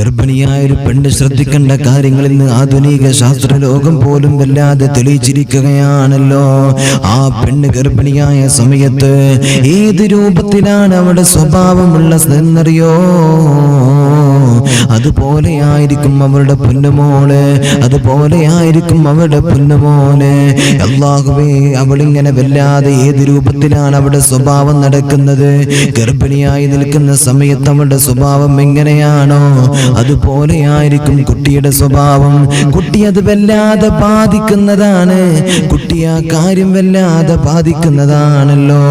ഗർഭിണിയായ ഒരു പെണ്ണ് ശ്രദ്ധിക്കേണ്ട കാര്യങ്ങൾ ഇന്ന് ആധുനിക ശാസ്ത്രലോകം പോലും വല്ലാതെ തെളിയിച്ചിരിക്കുകയാണല്ലോ. ആ പെണ്ണ് ഗർഭിണിയായ സമയത്ത് ഏത് രൂപത്തിലാണ് അവളുടെ സ്വഭാവമുള്ള എന്നറിയോ? അതുപോലെയായിരിക്കും അവളുടെ പൊന്നുമോള്, അതുപോലെയായിരിക്കും അവളുടെ പൊന്നുമോന്. അല്ലാഹുവേ, അവളിങ്ങനെ വല്ലാതെ ഏത് രൂപത്തിലാണ് അവളുടെ സ്വഭാവം നടക്കുന്നത്? ഗർഭിണിയായി നിൽക്കുന്ന സമയത്ത് അവളുടെ സ്വഭാവം എങ്ങനെയാണോ അതുപോലെയായിരിക്കും കുട്ടിയുടെ സ്വഭാവം. കുട്ടി അത് വല്ലാതെ ബാധിക്കുന്നതാണ്. കുട്ടി ആ കാര്യം വല്ലാതെ ബാധിക്കുന്നതാണല്ലോ.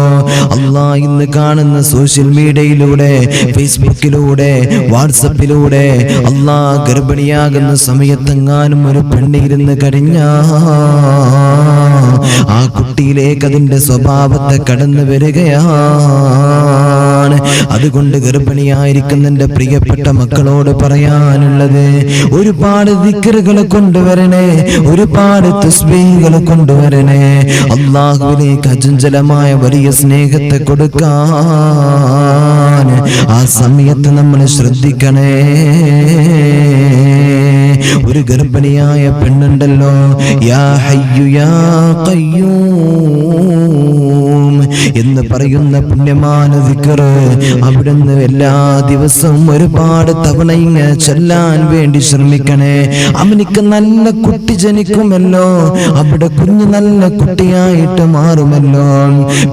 അല്ലാഹ് ഇന്ന് കാണുന്ന സോഷ്യൽ മീഡിയയിലൂടെ, ഫേസ്ബുക്കിലൂടെ, വാട്സപ്പിലൂടെ അല്ലാഹ് ഗർഭിണിയാകുന്ന സമയത്തെങ്ങാനും ഒരു പെണ്ണിരുന്ന് കഴിഞ്ഞാൽ ആ കുട്ടിയിലേക്ക് അതിന്റെ സ്വഭാവത്തെ കടന്നു വരികയാണ്. അതുകൊണ്ട് ഗർഭിണിയായിരിക്കുന്ന എൻ്റെ പ്രിയപ്പെട്ട മക്കളോട് പറയാനുള്ളത്, ഒരുപാട് ദിക്റുകൾ കൊണ്ടുവരണേ, ഒരുപാട് തസ്ബീഹുകൾ കൊണ്ടുവരണേ. അല്ലാഹുവിലേക്ക് അചഞ്ചലമായ വലിയ സ്നേഹത്തെ കൊടുക്കാൻ ആ സമയത്ത് നമ്മൾ ശ്രദ്ധിക്കണേ. ഒരു ഗർഭിണിയായ പെണ്ണുണ്ടല്ലോ, യാ ഹയ്യു യാ ഖയ്യൂം എന്ന് പറയുന്ന പുണ്യமான ദിക്ർ അവിടുന്ന് എല്ലാ ദിവസവും ഒരുപാട് തവണ ഇങ്ങനെ ചൊല്ലാൻ വേണ്ടി ശ്രമിക്കണേ. അവനിക്ക് നല്ല കുട്ടി ജനിക്കുമല്ലോ, അവിടെ കുഞ്ഞ് നല്ല കുട്ടിയായിട്ട് മാറുമല്ലോ.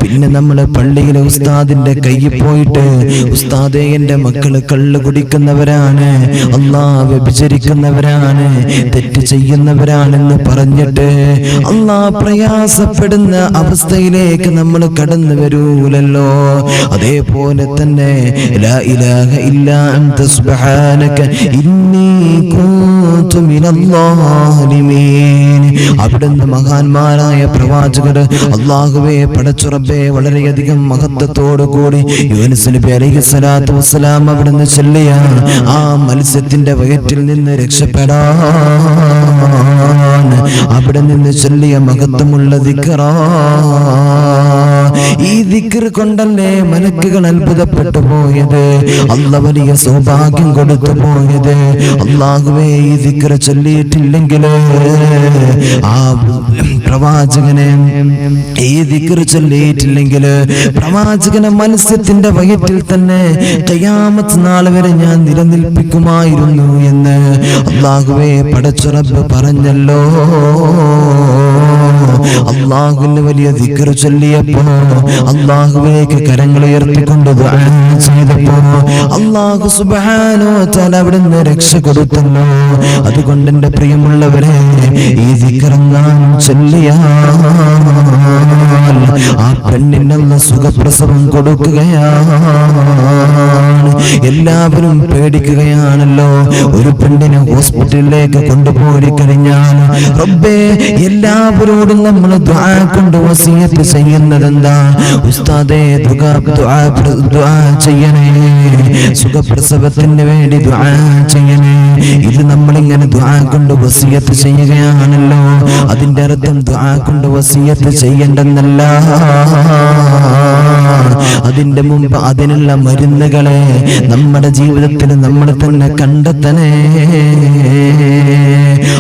പിന്നെ നമ്മള് പള്ളിയിലെ ഉസ്താദിന്റെ കയ്യിൽ പോയിട്ട്, ഉസ്താദേ എൻ്റെ മക്കള് കള്ള് കുടിക്കുന്നവരാണ്, അല്ലാഹ് വ്യഭിചരിക്കുന്നവരാണ്, തെറ്റ് ചെയ്യുന്നവരാണെന്ന് പറഞ്ഞിട്ട് അല്ലാഹ് പ്രയാസപ്പെടുന്ന അവസ്ഥയിലേക്ക് നമ്മൾ കടന്നു വരൂലല്ലോ. അതേപോലെ തന്നെ ലാ ഇലാഹ ഇല്ലാ അൻത സുബ്ഹാനക ഇന്നി കുന്തു മിനൽ ളാലിമീൻ. അവിടുന്ന് മഹാന്മാരായ പ്രവാചകർ അല്ലാഹുവേ പടച്ചുറബേ വളരെയധികം മഹത്വത്തോടു കൂടി യൂനുസ് നബി അലൈഹിസ്സലാത്തു വസ്സലാം അവിടുന്ന് ചൊല്ലിയ ആ മത്സ്യത്തിന്റെ വയറ്റിൽ നിന്ന് രക്ഷപ്പെടാൻ അവിടെ നിന്ന് ചൊല്ലിയ മഹത്വമുള്ള ദിക്റാ. ഈ ദിക്ർ കൊണ്ടല്ലേ മലക്കുകൾ അത്ഭുതപ്പെട്ടു പോയത്, അല്ലാഹ് വലിയ സൗഭാഗ്യം കൊടുത്തു പോയത്. അല്ലാഹുവേ, ഈ ദിക്ർ ചൊല്ലിയിട്ടില്ലെങ്കിൽ ആ പ്രവാചകനെ, ഈ ദിക്ർ ചൊല്ലിയിട്ടില്ലെങ്കിൽ പ്രവാചകനെ മത്സ്യത്തിന്റെ വയറ്റിൽ തന്നെ ഖിയാമത്ത് നാൾ വരെ ഞാൻ നിലനിൽപ്പിക്കുമായിരുന്നു എന്ന് അല്ലാഹുവേ പടച്ച റബ്ബ് പറഞ്ഞല്ലോ. അല്ലാഹുവിന്റെ വലിയ ദിക്ർ ചൊല്ലിയപ്പോ, അല്ലാഹുവിലേക്ക് കരങ്ങൾ ഉയർത്തിക്കൊണ്ട് ദുആ ചെയ്തപ്പോ അല്ലാഹു സുബ്ഹാനഹു വ തആല അവിടുന്ന് രക്ഷ കൊടുത്തല്ലോ. അതുകൊണ്ട് എൻ്റെ പ്രിയമുള്ളവരെ, ഈ ദിക്ർ ചൊല്ലിയാൽ ആ പെണ്ണിനുള്ള സുഖപ്രസവം കൊടുക്കുകയാണ്. എല്ലാവരും പേടിക്കുകയാണല്ലോ. ഒരു പെണ്ണിനെ ഹോസ്പിറ്റലിലേക്ക് കൊണ്ടുപോയി കഴിഞ്ഞാൽ റബ്ബേ, എല്ലാവരോടും നമ്മൾ ദുആ കൊണ്ട് വസിയത്ത് ചെയ്യുന്നതെന്താ? ഉസ്താദേ, ദുആ ചെയ്യണേ, സുഖപ്രസവത്തിന് വേണ്ടി ദുആ ചെയ്യണേ. ഇത് നമ്മളിങ്ങനെ ദുആ കൊണ്ട് വസിയത്ത് ചെയ്യുകയാണല്ലോ. അതിന്റെ അർത്ഥം ദുആ കൊണ്ട് വസിയത്ത് ചെയ്യണ്ടെന്നല്ല. അതിന്റെ മുമ്പ് അതിനുള്ള മരുന്നുകളെ നമ്മുടെ ജീവിതത്തിൽ നമ്മൾ തന്നെ കണ്ടെത്തണേ.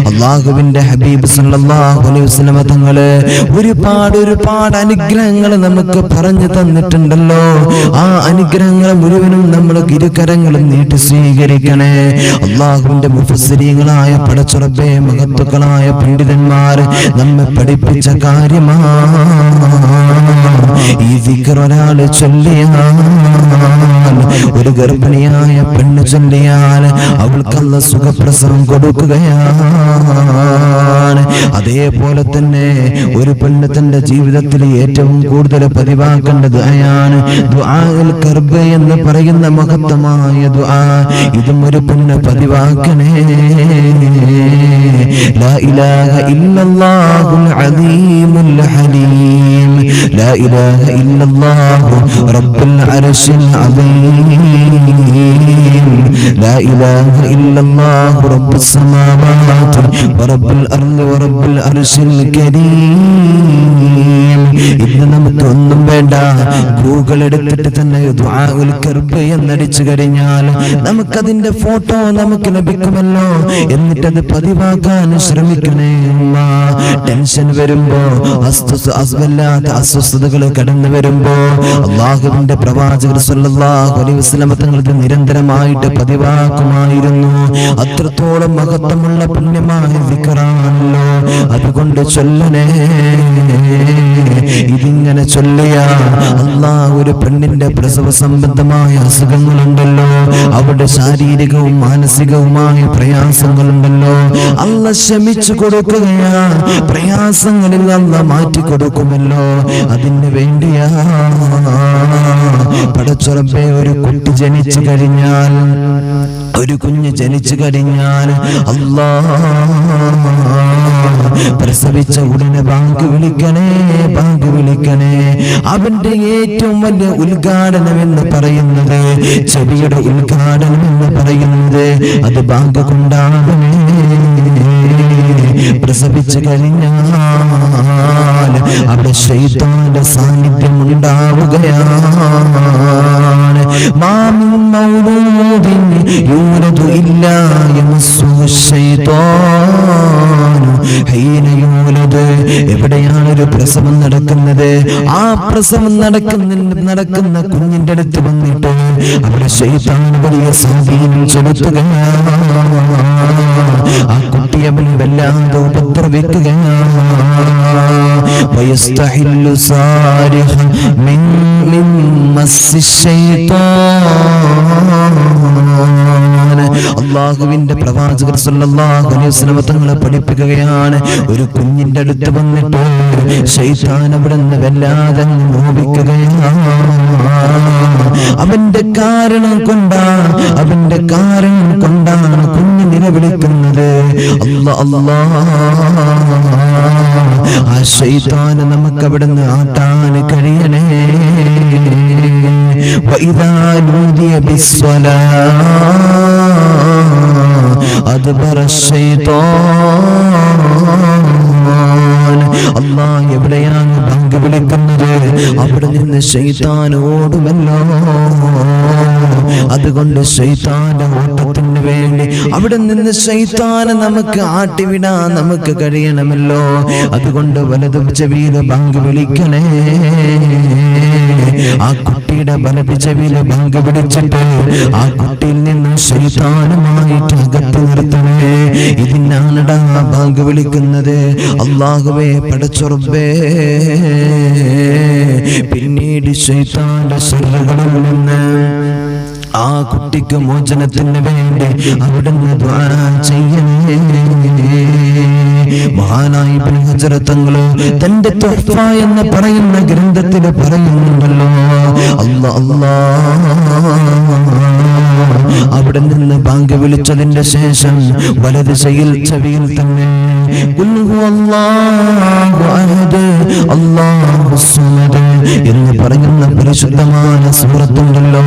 അല്ലാഹുവിന്റെ ഹബീബ് സല്ലല്ലാഹു അലൈഹി വസല്ലം തങ്ങള് ഒരുപാട് അനുഗ്രഹങ്ങൾ നമുക്ക് പറഞ്ഞു തന്നിട്ടുണ്ടല്ലോ. ആ അനുഗ്രഹങ്ങൾ മുഴുവനും നമ്മൾ ഇരുകരങ്ങളും നീട്ടി സ്വീകരിക്കണേ. അല്ലാഹുവിന്റെ മുഫസ്സിരീങ്ങളായ പടച്ചുറബേ മഹത്തുക്കളായ പണ്ഡിതന്മാർ നമ്മെ പഠിപ്പിച്ച കാര്യമാണ്. ഈ ദിക്ർ ഒരാൾ ചൊല്ലിയാൽ, ഒരു ഗർഭിണിയായ പെണ്ണ് ചൊല്ലിയാൽ അവൾക്ക് അല്ലാഹ് സുഖപ്രസവം കൊടുക്കുകയാണ്. അതേപോലെ തന്നെ ഒരു പെണ്ണ് തന്റെ ജീവിതത്തിൽ ഏറ്റവും കൂടുതൽ പതിവാക്കേണ്ട ദുആയാണ് ദുആഉൽ കർബ് എന്ന് പറയുന്ന മഹത്തമായ ദുആ. ഇതും ഒരു പെണ്ണ് പതിവാക്കുക. പതിവാക്കണേ. ലാ ഇലാഹ ഇല്ലല്ലാഹുൽ അദീമുൽ ഹലീം, ലാ ഇലാഹ ഇല്ലല്ലാഹു റബ്ബുൽ അർശിൽ അദീം, ലാ ഇലാഹ ഇല്ലല്ലാഹു റബ്ബുസ് സമാവാതി വറബ്ബുൽ അർളി വറബ്ബുൽ അർശിൽ കരീം. ഇന്ന് നമുക്ക് ഒന്നും വേണ്ട, ഗൂഗിൾ എടുത്തിട്ട് തന്നെ ദുആഉൽ കർബ് എന്നടിച്ചു കഴിഞ്ഞാൽ നമുക്കതിന്റെ ഫോട്ടോ നമുക്ക് ലഭിക്കുമല്ലോ. എന്നിട്ടത് പതിവാക്കാൻ ശ്രമിക്കണേ. ടെൻഷൻ വരുമ്പോ, വല്ലാത്ത അസ്വസ്ഥതകൾ കടന്നു വരുമ്പോ അല്ലാഹുവിന്റെ പ്രവാചകർ സല്ലല്ലാഹു അലൈഹി വസല്ലം തങ്ങൾ നിരന്തരമായിട്ട് പതിവാക്കുമായിരുന്നു. അത്രത്തോളം മഹത്വമുള്ള പുണ്യമായ ദിക്റാണല്ലോ. അതുകൊണ്ട് ചൊല്ലണേ. ഇതിങ്ങനെ ചൊല്ലിയ അല്ലാഹ്, ഒരു പെണ്ണിന്റെ പ്രസവ സംബന്ധമായ അസുഖങ്ങളുണ്ടല്ലോ, അവിടെ ശാരീരികവും മാനസികവുമായ പ്രയാസങ്ങളുണ്ടല്ലോ, അല്ലാഹ് ശമിച്ചു കൊടുക്കുകയാ. പ്രയാസങ്ങളിൽ അല്ലാഹ് മാറ്റി കൊടുക്കുമല്ലോ. അതിന് വേണ്ടിയാ പടച്ചുറപ്പേ, ഒരു കുട്ടി ജനിച്ചു കഴിഞ്ഞാൽ, ഒരു കുഞ്ഞ് ജനിച്ചു കഴിഞ്ഞാൽ അല്ലാഹ് പ്രസവിച്ച ഉടനെ ബാങ്ക് വിളിക്കണേ, ബാങ്ക് വിളിക്കണേ. അവന്റെ ഏറ്റവും വലിയ ഉദ്ഘാടനം എന്ന് പറയുന്നത്, ചെവിയുടെ ഉദ്ഘാടനം എന്ന് പറയുന്നത് അത് ബാങ്ക് കൊണ്ടാകണേ. പ്രസവിച്ചു കഴിഞ്ഞാൽ അവിടെ ശൈത്താന്റെ സാന്നിധ്യം ഉണ്ടാവുകയാണ്. മാമിൻ മൗലൂദിൻ യൂലദു ഇല്ലാ യമസ്സുഹു ശൈത്താൻ ഹീന യൂലദ്. എവിടെയാണ് ഒരു പ്രസവം നടക്കുന്നത്, ആ പ്രസവം നടക്കുന്ന കുഞ്ഞിന്റെ അടുത്ത് വന്നിട്ട് അവിടെ ശൈത്താൻ വലിയ സ്വാധീനം ചെലുത്തുകയാണ്. ആ കുട്ടിയെ വല്ലാതെ ഉപദ്രവിക്കുകയാണ്. വയസ്തഹില്ലു സാരിഹ മിൻ മസ്സി ശൈത്താൻ. അല്ലാഹുവിന്റെ പ്രവാചകർ സല്ലല്ലാഹു അലൈഹി വസല്ലം തങ്ങളെ പഠിപ്പിക്കുകയാണ്, ഒരു കുഞ്ഞിന്റെ അടുത്ത് വന്നിട്ട് ശൈത്താൻ അവിടുന്ന് വല്ലാതെ മോഹിക്കുകയാണ്. അവന്റെ കാരണം കൊണ്ടാണ് കുഞ്ഞ് നിലവിളിക്കുന്നത്. അല്ലാഹ്, ആ ശൈത്താനെ നമുക്ക് അവിടുന്ന് ആട്ടാൻ കഴിയണേ. വഇദാ നൂദിയ ബിസ്സലാത്ത് അദ്ബറ ശൈത്താൻ. അല്ലാഹ് എവിടെയാണ് ബാങ്ക് വിളിക്കുന്നത്, അവിടെ നിന്ന് ശൈത്താൻ ഓടുമല്ലോ. അതുകൊണ്ട് ശൈത്താന്റെ ഓട്ടത്തിന് വേണ്ടി അവിടെ നിന്ന് ശൈത്താനെ നമുക്ക് ആട്ടിവിടാൻ നമുക്ക് കഴിയണമല്ലോ. അതുകൊണ്ട് വലതു ചെവിയില് ബാങ്ക് വിളിക്കണേ. ആ കുട്ടിയുടെ വലതു ചെവിയില് ബാങ്ക് പിടിച്ചിട്ട് ആ കുട്ടിയിൽ നിന്ന് ശൈത്താനുമായിട്ട് അകറ്റി നിർത്തണേ. ഇതിനാണടാ ബാങ്ക് വിളിക്കുന്നത്. അല്ലാഹുവേ, പടച്ചുറപ്പേ, പിന്നീട് ശൈത്താന്റെ ശിറുകളിൽ നിന്ന് ആ കുട്ടിക്ക് മോചനത്തിന് വേണ്ടി അവിടുന്ന് ദുആ ചെയ്യണേ. മഹാനായ ഇബ്നു ഹജർ തങ്ങള് തന്റെ തുഹ്ഫ എന്ന് പറയുന്ന ഗ്രന്ഥത്തിൽ പറയുന്നുണ്ടല്ലോ, അവിടെ നിന്ന് ബാങ്ക് വിളിച്ചതിന്റെ ശേഷം വലത് ചെവിയിൽ തന്നെ എന്ന് പറയുന്ന പരിശുദ്ധമായ സൂറത്തുണ്ടല്ലോ.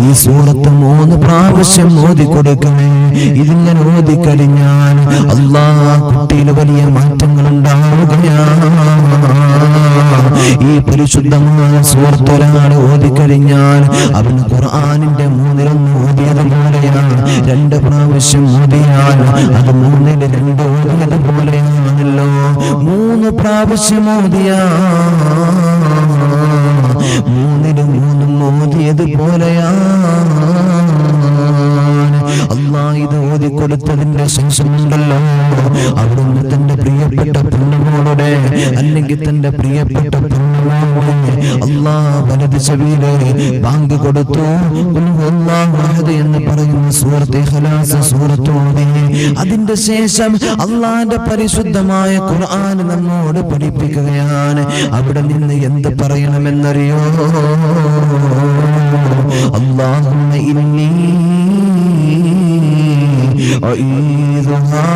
ഈ സൂറത്ത് 3 പ്രാവശ്യം ഓതി കൊടുക്കണേ. ഇതിങ്ങനെ ഓതിക്കഴിഞ്ഞാൽ അല്ലാഹ് കുട്ടിയിൽ വലിയ മാറ്റങ്ങൾ ഉണ്ടാവുകയാണ്. ഈ പരിശുദ്ധമായ സൂറത്ത് ഒരാൾ ഓതിക്കഴിഞ്ഞാൽ അവന് ഖുർആനിന്റെ 3-1 ഓതിയതുപോലെയാണ്. 2 പ്രാവശ്യം ഓതിയാൽ അത് 3-2 ഓതിയതുപോലെയാണല്ലോ. 3 പ്രാവശ്യം ഓതിയാൽ 3-3 ഓതിയതുപോലെയാണ്. അല്ലാഹ് ഇത് ഓതിക്കൊടുത്തതിന്റെ ശേഷമുണ്ടല്ലോ, അവിടുന്ന് തന്റെ പ്രിയപ്പെട്ട പെണ്ണുമോളുടെ അല്ലെങ്കിൽ തന്റെ പ്രിയപ്പെട്ട പെണ്ണുമോളുടെ അല്ലാഹ് വലത് ചെവിയിലെ ബാങ്ക് കൊടുത്തു. എന്ന് പറയുന്ന സൂറത്ത് ഇഖ്ലാസ് സൂറത്ത് ഓതി. അതിന്റെ ശേഷം അല്ലാഹുവിന്റെ പരിശുദ്ധമായ ഖുർആൻ നമ്മോട് പഠിപ്പിക്കുകയാണ്. അവിടെ നിന്ന് എന്ത് പറയണമെന്നറിയോ? അല്ലാഹുമ്മ ഇന്നി وإيذها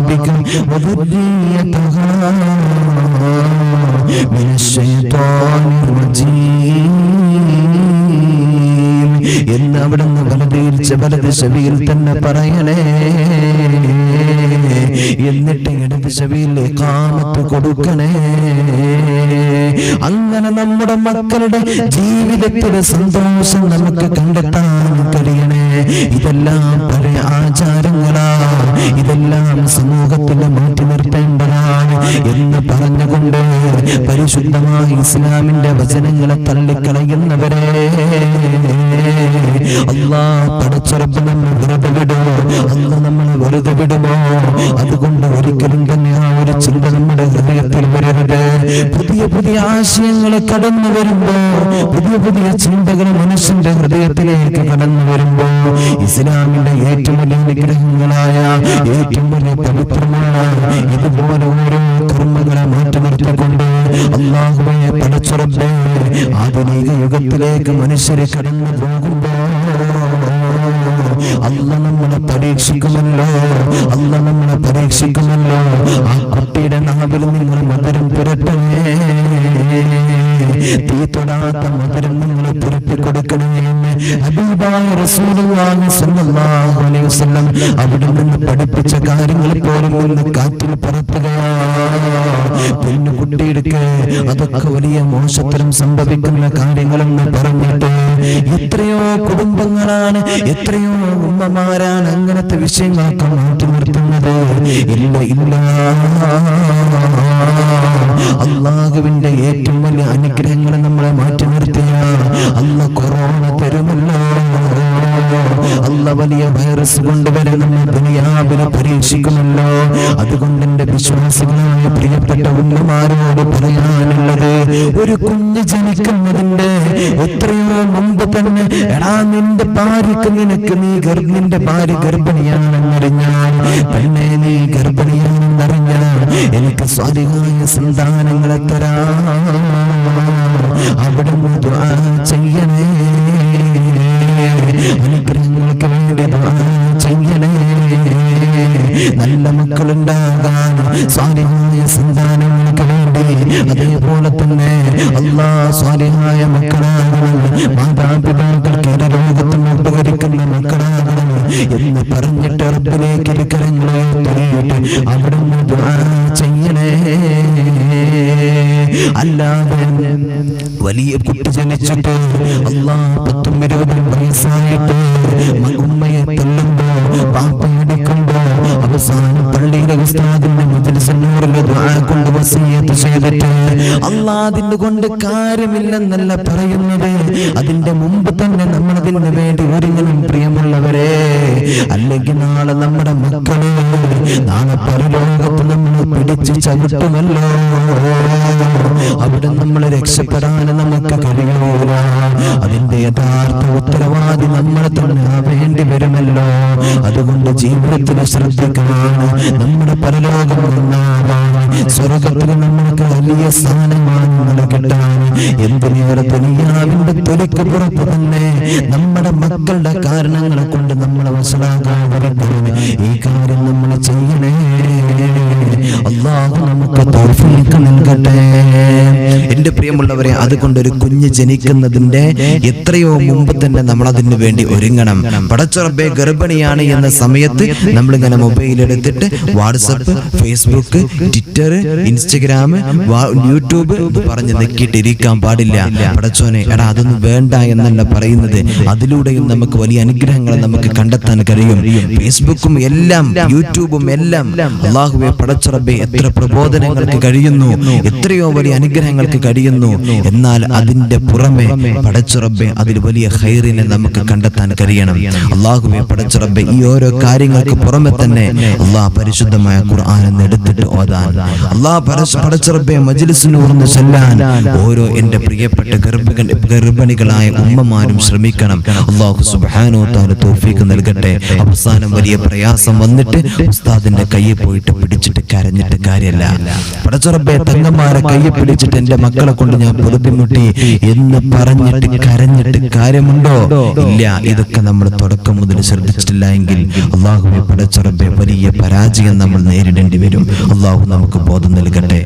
بكم وذريتها من الشيطان الرجيم എന്ന് അവിടുന്ന് വലത് ചെവിയിൽ തന്നെ പറയണേ. എന്നിട്ട് ഇടത് ചെവിയിൽ ഇഖാമത്ത് കൊടുക്കണേ. അങ്ങനെ നമ്മുടെ മക്കളുടെ ജീവിതത്തിലെ സന്തോഷം നമുക്ക് കണ്ടെത്താൻ കഴിയണേ. ഇതെല്ലാം പഴയ ആചാരങ്ങളാ, ഇതെല്ലാം സമൂഹത്തിൽ മാറ്റി നിർത്തേണ്ടതാണ് എന്ന് പറഞ്ഞുകൊണ്ട് പരിശുദ്ധമായ ഇസ്ലാമിന്റെ വചനങ്ങളെ തള്ളിക്കളയുന്നവരെ അല്ലാഹ് പടച്ചറബ് നമ്മെ വെറുതെ വിടുമോ? അല്ലാഹ് നമ്മളെ വെറുതെ വിടുമോ? അതുകൊണ്ട് ഒരിക്കലും തന്നെ ആ ഒരു ചിന്ത നമ്മുടെ ഹൃദയത്തിൽ വരരുത്. പുതിയ പുതിയ ആശയങ്ങൾ കടന്നു വരുമ്പോ, പുതിയ പുതിയ ചിന്തകൾ മനുഷ്യന്റെ ഹൃദയത്തിലേക്ക് കടന്നു വരുമ്പോ ഇസ്ലാമിന്റെ ഏറ്റവും വലിയ അനുഗ്രഹങ്ങളായ ഏറ്റവും വലിയ പവിത്രമായ ഇതുപോലെ ഓരോ കർമ്മങ്ങളെ മാറ്റി നിർത്തിക്കൊണ്ട് അല്ലാഹുവേ പടച്ചറബേ ആധുനിക യുഗത്തിലേക്ക് മനുഷ്യരെ കടന്നു പോകുമ്പോ അല്ലാഹ് നമ്മളെ പരീക്ഷിക്കുമല്ലോ, അല്ലാഹ് നമ്മളെ പരീക്ഷിക്കുമല്ലോ. ആ കുട്ടിയുടെ നാവിൽ നിങ്ങൾ മധുരം പുരട്ടണേ, തീ തൊടാത്ത മധുരം നിങ്ങൾ പുരട്ടി കൊടുക്കണേ എന്ന് ഹബീബായ റസൂലുള്ളാഹി സ്വല്ലല്ലാഹു അലൈഹി വസല്ലം അവിടെ നിന്ന് പഠിപ്പിച്ച കാര്യങ്ങൾ പോലും ഒന്ന് കാറ്റിൽ പറത്തുകയാണ്. പെണ്ണുകുട്ടിയെടുക്ക് അതൊക്കെ വലിയ മോശത്തരം സംഭവിക്കുന്ന കാര്യങ്ങളെന്ന് പറഞ്ഞിട്ട് എത്രയോ കുടുംബങ്ങളാണ്, എത്രയോ ഉമ്മമാരാണ് അങ്ങനത്തെ വിഷയങ്ങളൊക്കെ മാറ്റി നിർത്തുന്നത്. ഇല്ല ഇല്ല, അല്ലാഹുവിന്റെ ഏറ്റവും വലിയ അനുഗ്രഹങ്ങൾ നമ്മളെ മാറ്റി നിർത്തിയ അല്ലാഹ് കൊറോണ തരുമല്ലോ, അല്ലാഹ് വലിയ വൈറസ് കൊണ്ടുവരെ നമ്മെ ദുനിയാവിനെ പരീക്ഷിക്കുമല്ലോ. അതുകൊണ്ട് എന്റെ വിശ്വാസികളായ പ്രിയപ്പെട്ട ഉമ്മമാരോട് പറയാനുള്ളത്, ഒരു കുഞ്ഞ് ജനിക്കുന്നതിന്റെ എത്രയോ മുമ്പ് തന്നെ എടാ നിന്റെ ഭാര്യക്ക് നിന്റെ ഭാര്യ ഗർഭിണിയാണെന്നറിഞ്ഞാൽ, പെണ്ണെ നീ ഗർഭിണിയാണെന്നറിഞ്ഞാൽ എനിക്ക് സ്വാലിഹായ സന്താനങ്ങളെ തരാം. അവിടുന്ന് ദുആ ചെയ്യണേ, അനുഗ്രഹങ്ങൾക്ക് വേണ്ടി ദുആ ചെയ്യണേ. നല്ല മക്കളുണ്ടാകാൻ, സ്വാലിഹായ സന്താനങ്ങൾക്ക് വേണ്ടി, അതേപോലെ തന്നെ അല്ലാഹ് സ്വാലിഹായ മക്കളാകണം, മാതാപിതാക്കൾക്ക് ലോകത്തും ഉപകരിക്കുന്ന മക്കളാകണം എന്ന് പറഞ്ഞിട്ട് റബ്ബിലേക്ക് ഇരിക്കരങ്ങളെ തരിയിട്ട് അവിടുന്ന് ദുആ ചെയ്യണേ. അല്ലാതെ വലിയ കുട്ടി ജനിച്ചിട്ട് അല്ലാഹ് 10-20 വയസ്സായിട്ട് ഉമ്മയെ തല്ലുമ്പോ പാപ്പയടിക്കുമ്പോ അവസാനം പള്ളിയിലെ ഉസ്താദിന്റെ മജ്‌ലിസിനോടുള്ള ദുആ കൊണ്ട് വസിയത്ത് ചെയ്തിട്ട് അല്ലാഹ് അതിന്റെ കൊണ്ട് കാര്യമില്ലെന്നല്ല പറയുന്നത്, അതിന്റെ മുമ്പ് തന്നെ നമ്മൾ അതിന് വേണ്ടി ഒരുങ്ങണം പ്രിയമുള്ളവരെ. അല്ലെങ്കിൽ നാളെ നമ്മുടെ മക്കളെ നാളെ പരലോകത്ത് നമ്മൾ പിടിച്ച് ചവിട്ടുമല്ലോ, അവിടെ നമ്മൾ രക്ഷപ്പെടാൻ നമുക്ക് കഴിയൂല. അതിന്റെ യഥാർത്ഥ ഉത്തരവാദി നമ്മൾ തന്നെ വേണ്ടി വരുമല്ലോ. അതുകൊണ്ട് ജീവിതത്തിൽ ശ്രദ്ധിക്കണം, നമ്മുടെ പരലോകം സ്വർഗത്തിൽ നമ്മൾക്ക് വലിയ സ്ഥാനമാണ് കിട്ടാൻ. എന്തിനേറെ ദുനിയാവിന്റെ തൊലിക്ക് പുറത്ത് തന്നെ നമ്മുടെ മക്കളുടെ കാരണങ്ങളെ കൊണ്ട് നമ്മൾ വശലാകാതിരിക്കണം. ഈ കാര്യം നമ്മൾ ചെയ്യണേ. അല്ലാഹു നമുക്ക് തൗഫീഖ് നൽകട്ടെ. എന്റെ പ്രിയമുള്ളവരെ, അതുകൊണ്ടൊരു കുഞ്ഞ് ജനിക്കുന്നതിന്റെ എത്രയോ മുമ്പ് തന്നെ നമ്മൾ അതിനു വേണ്ടി ഒരുങ്ങണം. പടച്ച റബ്ബേ ഗർഭിണിയാണ് എന്ന സമയത്ത് നമ്മളിങ്ങനെ മൊബൈൽ എടുത്തിട്ട് WhatsApp, Facebook, Twitter, Instagram, YouTube പറഞ്ഞ് നെക്കിയിട്ടിരിക്കാൻ പാടില്ല. പടച്ചോനെ എടാ അതൊന്നും വേണ്ട എന്നല്ല പറയുന്നത്, അതിലൂടെയും നമുക്ക് വലിയ അനുഗ്രഹങ്ങൾ നമുക്ക് കണ്ടെത്താൻ കഴിയും. ഫേസ്ബുക്കും എല്ലാം യൂട്യൂബും എല്ലാം അല്ലാഹുവേ പടച്ച റബ്ബേ എത്ര പ്രബോധനങ്ങൾക്ക് കഴിയുന്നു, എത്രയോ വലിയ അനുഗ്രഹങ്ങൾക്ക് കഴിയുന്നു. എന്നാൽ അതിന്റെ പുറമെ പടച്ച റബ്ബേ അതിൽ വലിയ ഖൈറിനെ നമുക്ക് കണ്ടെത്താൻ കഴിയണം. അല്ലാഹുവേ പടച്ച റബ്ബേ ഈ ഓരോ കാര്യങ്ങൾക്ക് പുറമെ തന്നെ അല്ലാഹ് പരിശുദ്ധമായ ഖുർആൻ എടുത്തിട്ട് ഓതാൻ, അല്ലാഹ് പടച്ച റബ്ബേ മജ്‌ലിസിനൂർന്ന് ചെല്ലാൻ ഓരോ എന്റെ പ്രിയപ്പെട്ട ഗർഭിണികളായ ഉമ്മമാരും ശ്രമിക്കണം. അല്ലാഹു സുബ്ഹാനഹു വ തആല തൗഫീഖ് നൽകട്ടെ. അവസാനം വലിയ പ്രയാസം വന്നിട്ട് ഉസ്താദിന്റെ കയ്യിൽ പോയിട്ട് പിടിച്ചിട്ട് കരഞ്ഞിട്ട് കാര്യമല്ല. പടച്ചറബ്ബേ, തങ്ങന്മാരെ കയ്യിൽ പിടിച്ചിട്ട് എന്റെ മക്കളെ കൊണ്ട് ഞാൻ ബുദ്ധിമുട്ടി എന്ന് പറഞ്ഞിട്ട് കരഞ്ഞിട്ട് കാര്യമുണ്ടോ? ഇല്ല. ഇതൊക്കെ നമ്മൾ തുടക്കം മുതൽ ശ്രദ്ധിച്ചിട്ടില്ല എങ്കിൽ അല്ലാഹുവേ പടച്ചറബ്ബേ, വലിയ പരാജയം നമ്മൾ നേരിടേണ്ടി വരും. അല്ലാഹു നമുക്ക് ബോധം നൽകട്ടെ.